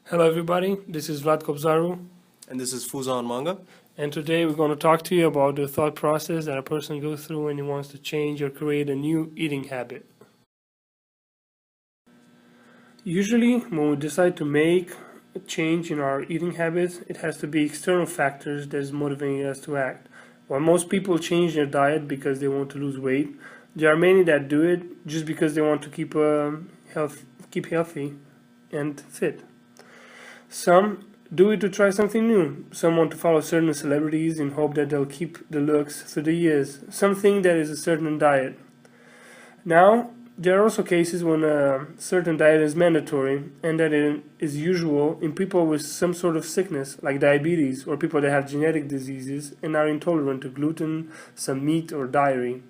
Hello everybody, this is Vlad Cobzaru, And this is Foozan Monga. and today we're going to talk to you about the thought process that a person goes through when he wants to change or create a new eating habit. Usually, when we decide to make a change in our eating habits, it has to be external factors that is motivating us to act. While most people change their diet because they want to lose weight, there are many that do it just because they want to keep healthy and fit. Some do it to try something new. Some want to follow certain celebrities in hope that they'll keep the looks through the years. Something that is a certain diet. Now, there are also cases when a certain diet is mandatory and that it is usual in people with some sort of sickness like diabetes or people that have genetic diseases and are intolerant to gluten, some meat or dairy.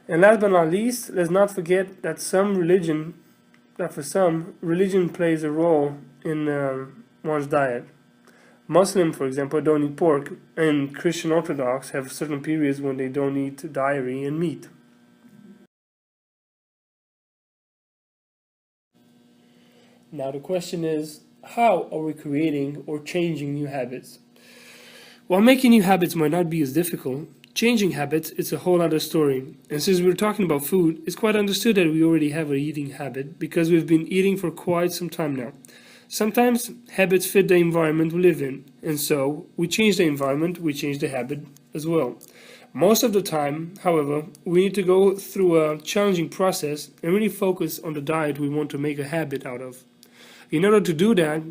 And last but not least, let's not forget that for some, religion plays a role in one's diet. Muslims, for example, don't eat pork, and Christian Orthodox have certain periods when they don't eat dairy and meat. Now the question is, how are we creating or changing new habits? While making new habits might not be as difficult, changing habits is a whole other story. And since we're talking about food, it's quite understood that we already have an eating habit because we've been eating for quite some time now. Sometimes habits fit the environment we live in, and so we change the environment, we change the habit as well. Most of the time, however, we need to go through a challenging process and really focus on the diet we want to make a habit out of. In order to do that,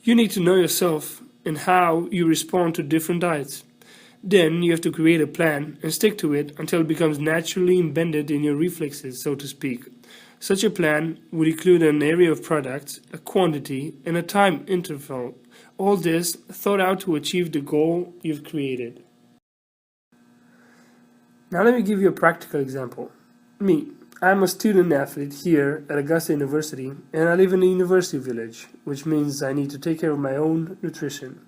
you need to know yourself and how you respond to different diets. Then you have to create a plan and stick to it until it becomes naturally embedded in your reflexes, so to speak. Such a plan would include an area of products, a quantity, and a time interval. All this thought out to achieve the goal you've created. Now let me give you a practical example. Me, I'm a student athlete here at Augusta University, and I live in a university village, which means I need to take care of my own nutrition.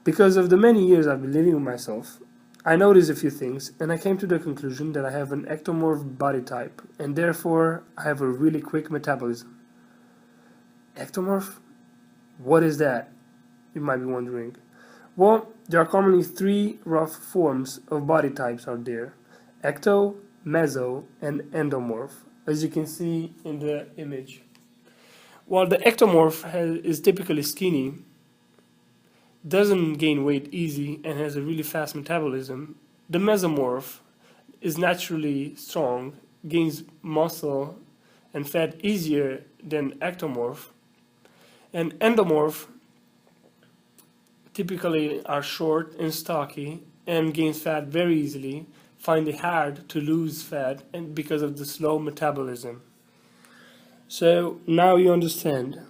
Because of the many years I've been living with myself, I noticed a few things, and I came to the conclusion that I have an ectomorph body type, and therefore I have a really quick metabolism. Ectomorph? What is that? You might be wondering. Well, there are commonly three rough forms of body types out there: ecto, meso, and endomorph, as you can see in the image. While the ectomorph is typically skinny, doesn't gain weight easy, and has a really fast metabolism, the mesomorph is naturally strong, gains muscle and fat easier than ectomorph, and endomorph typically are short and stocky and gains fat very easily, find it hard to lose fat and because of the slow metabolism. So now you understand.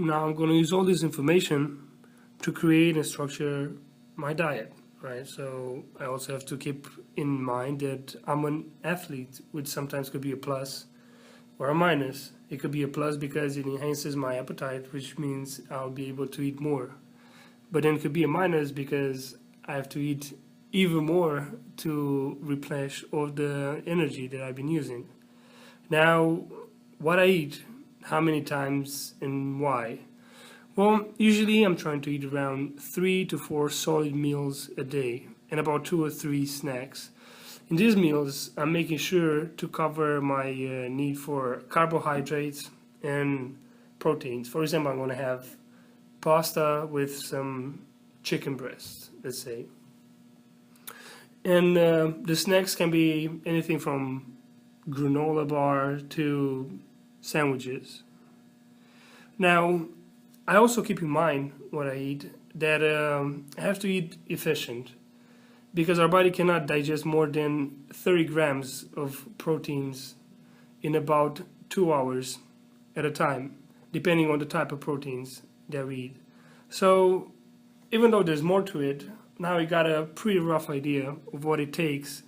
Now I'm going to use all this information to create and structure my diet, right? So I also have to keep in mind that I'm an athlete, which sometimes could be a plus or a minus. It could be a plus because it enhances my appetite, which means I'll be able to eat more. But then it could be a minus because I have to eat even more to replenish all the energy that I've been using. Now, what I eat, how many times and why? Well, usually I'm trying to eat around 3 to 4 solid meals a day and about 2 or 3 snacks. In these meals, I'm making sure to cover my need for carbohydrates and proteins. For example, I'm going to have pasta with some chicken breast, let's say. And the snacks can be anything from granola bar to sandwiches. Now, I also keep in mind what I eat, that I have to eat efficient because our body cannot digest more than 30 grams of proteins in about 2 hours at a time, depending on the type of proteins that we eat. So even though there's more to it, now we got a pretty rough idea of what it takes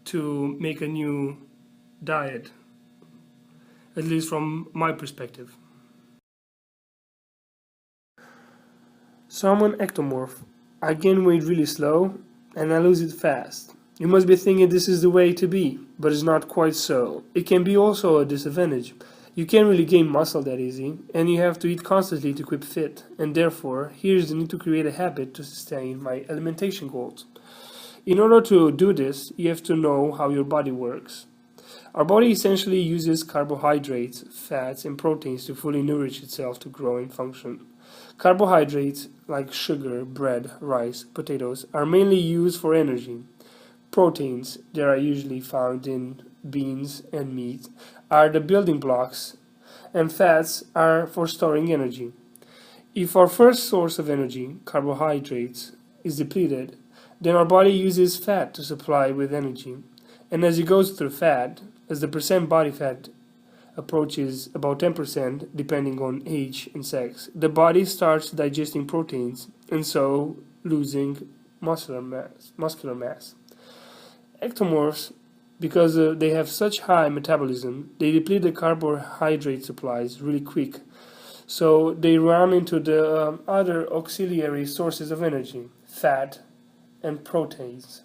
to make a new diet, at least from my perspective. So I'm an ectomorph. I gain weight really slow and I lose it fast. You must be thinking this is the way to be, but it's not quite so. It can be also a disadvantage. You can't really gain muscle that easy, and you have to eat constantly to keep fit, and therefore, here's the need to create a habit to sustain my alimentation goals. In order to do this, you have to know how your body works. Our body essentially uses carbohydrates, fats, and proteins to fully nourish itself to grow and function. Carbohydrates, like sugar, bread, rice, potatoes, are mainly used for energy. Proteins, that are usually found in beans and meat, are the building blocks, and fats are for storing energy. If our first source of energy, carbohydrates, is depleted, then our body uses fat to supply with energy. And as it goes through fat, as the percent body fat approaches about 10% depending on age and sex, the body starts digesting proteins and so losing muscular mass. Ectomorphs, because they have such high metabolism, they deplete the carbohydrate supplies really quick. So they run into the other auxiliary sources of energy, fat and proteins.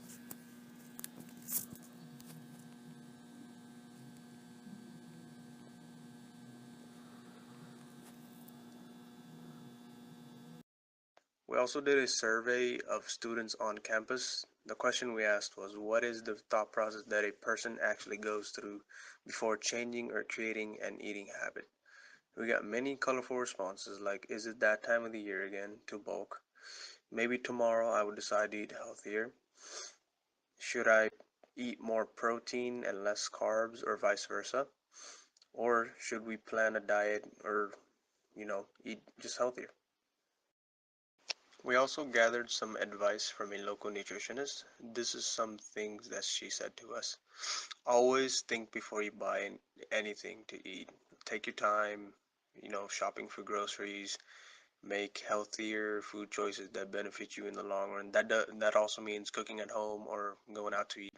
We also did a survey of students on campus. The question we asked was, what is the thought process that a person actually goes through before changing or creating an eating habit? We got many colorful responses like, is it that time of the year again to bulk? Maybe tomorrow I would decide to eat healthier. Should I eat more protein and less carbs or vice versa? Or should we plan a diet or, eat just healthier? We also gathered some advice from a local nutritionist. This is some things that she said to us. Always think before you buy anything to eat. Take your time, shopping for groceries. Make healthier food choices that benefit you in the long run. That also means cooking at home or going out to eat.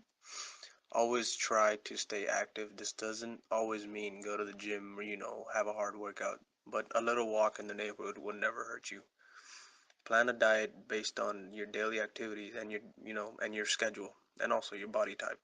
Always try to stay active. This doesn't always mean go to the gym or, have a hard workout, but a little walk in the neighborhood will never hurt you. Plan a diet based on your daily activities and your schedule and also your body type.